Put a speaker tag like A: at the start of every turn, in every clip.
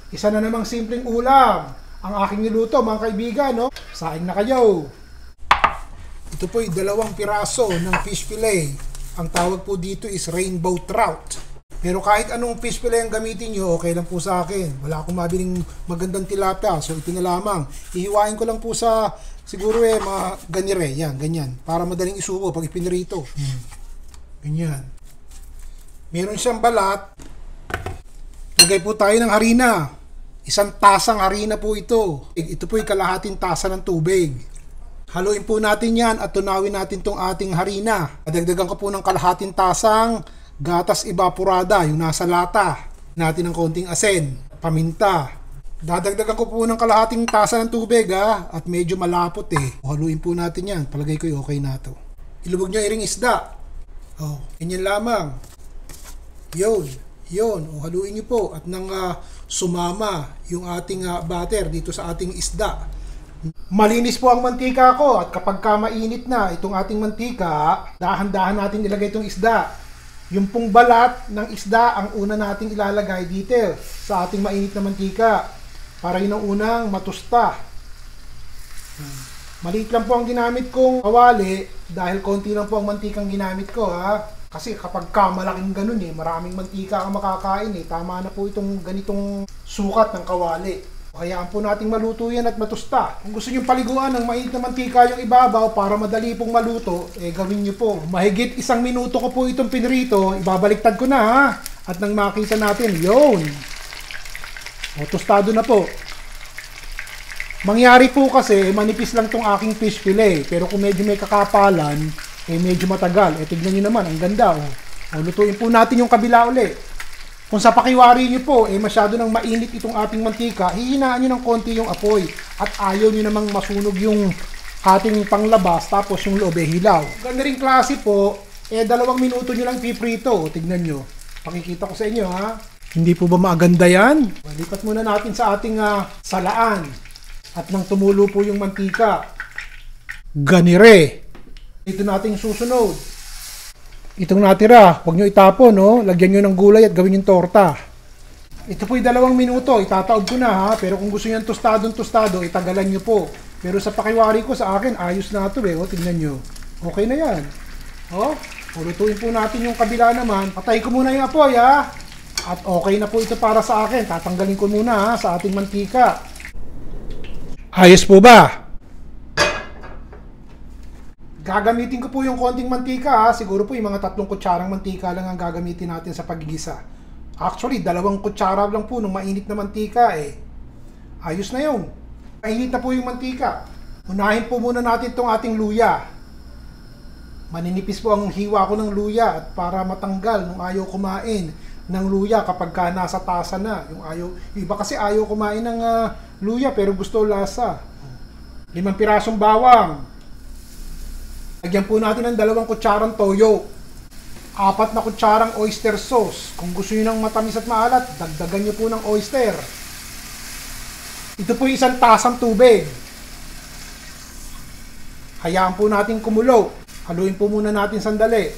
A: Isa na namang simpleng ulam ang aking niluto mga kaibigan, no? Saing na kayo. Ito po ay 2 piraso ng fish fillet. Ang tawag po dito is rainbow trout. Pero kahit anong fish fillet ang gamitin nyo, okay lang po sa akin. Wala akong mabiling magandang tilapia, so ito na lamang. Ihiwain ko lang po sa siguro mga ganire, yan, ganyan. Para madaling isubo pag ipinirito. Ganyan. Meron siyang balat. Lagay po tayo ng harina. 1 tasang harina po ito. Ito po ay kalahating tasa ng tubig. Haluin po natin yan at tunawin natin tong ating harina. Dagdagan ko po ng kalahating tasang gatas evaporada, yung nasa lata. Natin ng konting asin, paminta. Dadagdagan ko po ng kalahating tasa ng tubig at medyo malapot Haluin po natin yan. Palagay ko okay na to. Ilubog nyo iring isda. Ganyan lamang. Yun, haluin nyo po at nang sumama yung ating butter dito sa ating isda. Malinis po ang mantika ko at kapag mainit na itong ating mantika, dahan-dahan natin ilagay itong isda. Yung pong balat ng isda ang una nating ilalagay dito sa ating mainit na mantika para yun ang unang matusta. Maliit lang po ang ginamit kong kawali dahil konti lang po ang mantikang ginamit ko Kasi kapag malaking ganun maraming mantika ang makakain Tama na po itong ganitong sukat ng kawali. Hayaan po nating maluto yan at matusta. Kung gusto nyo paliguan ng mainit na mantika yung ibabaw para madali pong maluto, gawin nyo po. Mahigit 1 minuto ko po itong pinrito. Ibabaliktad ko na At nang makita natin, yun. Tostado na po. Mangyari po kasi, manipis lang tong aking fish fillet. Pero kung medyo may kakapalan, medyo matagal. Tignan nyo naman, ang ganda. Lutuin po natin yung kabila uli. Kung sa pakiwari nyo po, masyado nang mainit itong ating mantika, hihinaan nyo ng konti yung apoy. At ayaw nyo namang masunog yung ating panglabas, tapos yung loob hilaw. Ganda rin klase po, 2 minuto nyo lang piprito. Tignan nyo. Pakikita ko sa inyo Hindi po ba maganda yan? Lipat muna natin sa ating salaan. At nang tumulo po yung mantika, ganire. Ito nating susunod. Itong natira, huwag nyo itapon, lagyan nyo ng gulay at gawin yung torta. Ito po'y 2 minuto, itataob ko na pero kung gusto nyo yung tostado, itagalan nyo po. Pero sa pakiwari ko sa akin, ayos na ito tingnan nyo. Okay na yan. Lutuin po natin yung kabila naman. Patay ko muna yung apoy At okay na po ito para sa akin. Tatanggalin ko muna sa ating mantika. Ayos po ba? Gagamitin ko po yung konting mantika Siguro po yung mga 3 kutsarang mantika lang ang gagamitin natin sa paggigisa. Actually, 2 kutsara lang po ng mainit na mantika Ayos na yun. Mainit na po yung mantika. Unahin po muna natin itong ating luya. Maninipis po ang hiwa ko ng luya at para matanggal nung ayaw kumain ng luya kapag nasa tasa na. Yung iba kasi ayaw kumain ng luya pero gusto lasa. 5 pirasong bawang. Lagyan po natin ng 2 kutsarang toyo. 4 na kutsarang oyster sauce. Kung gusto nyo ng matamis at maalat, dagdagan nyo po ng oyster. Ito po 1 tasang tubig. Hayaan po natin kumulo. Haluin po muna natin sandali.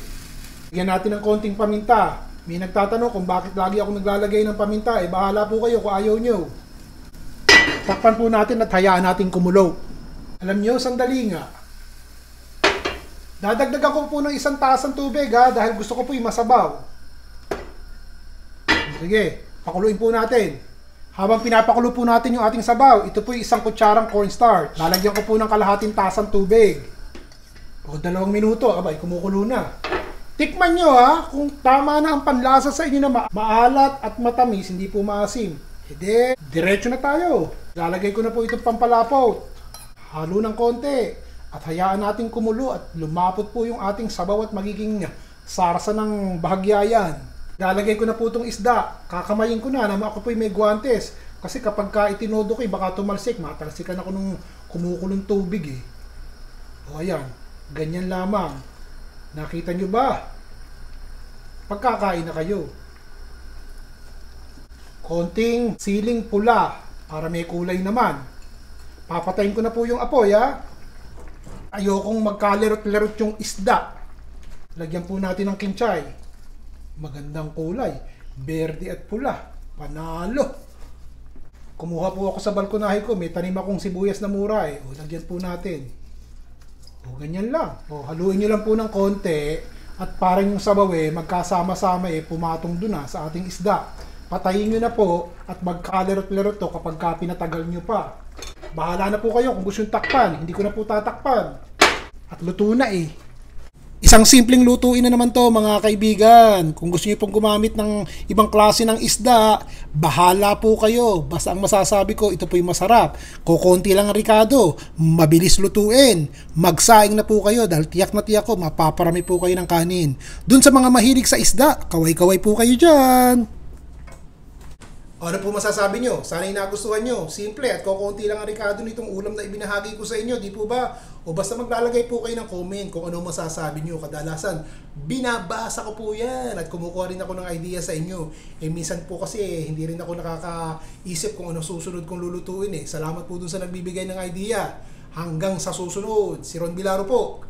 A: Lagyan natin ng konting paminta. May nagtatanong kung bakit lagi ako naglalagay ng paminta. Bahala po kayo kung ayaw nyo. Takpan po natin at hayaan natin kumulo. Alam nyo, sandali nga. Dadagdagan ko po ng 1 tasang tubig dahil gusto ko po yung masabaw. Sige, pakuluin po natin. Habang pinapakulo po natin yung ating sabaw, ito po yung 1 kutsarang cornstarch. Lalagyan ko po ng kalahating tasang tubig. 2 minuto, kumukulo na. Tikman nyo kung tama na ang panlasa sa inyo na maalat at matamis, hindi po maasim. Diretso na tayo. Lalagay ko na po itong pampalapot. Halo ng konti. At hayaan natin kumulo at lumapot po yung ating sabaw at magiging sarsa ng bahagya yan. Lalagay ko na po itong isda. Kakamayin ko na ako po may guantes. Kasi kapag itinodo ko, baka tumalsik. Matalsikan ako nung kumukulong tubig ayan. Ganyan lamang. Nakita nyo ba? Pagkakain na kayo. Konting siling pula para may kulay naman. Papatayin ko na po yung apoy Ayokong magkalerot-lerot yung isda. Lagyan po natin ng kinchay. Magandang kulay. Berde at pula. Panalo. Kumuha po ako sa balkonahe ko, may tanim akong sibuyas na mura eh. O, lagyan po natin. O, ganyan lang. O, haluin nyo lang po ng konti at parang yung sabaw eh, magkasama-sama eh, pumatong dun sa ating isda. Patayin nyo na po at magkalerot-lerot to kapag pinatagal nyo pa. Bahala na po kayo kung gusto yung takpan. Hindi ko na po tatakpan. At luto na eh. Isang simpleng lutuin na naman to mga kaibigan. Kung gusto niyo pong gumamit ng ibang klase ng isda, bahala po kayo. Basta ang masasabi ko, ito po yung masarap. Kukunti lang ang ricado, mabilis lutuin. Magsaing na po kayo dahil tiyak na tiyak ko, mapaparami po kayo ng kanin. Dun sa mga mahilig sa isda, kaway-kaway po kayo dyan. Ano po masasabi nyo? Sana'y nagustuhan nyo. Simple at kukunti lang ang ricado nitong ulam na ibinahagi ko sa inyo. Di po ba? O basta maglalagay po kayo ng comment kung ano masasabi nyo. Kadalasan, binabasa ko po yan. At kumukuha rin ako ng idea sa inyo. Minsan po kasi hindi rin ako nakakaisip kung ano susunod kong lulutuin eh. Salamat po dun sa nagbibigay ng idea. Hanggang sa susunod. Si Ron Bilaro po.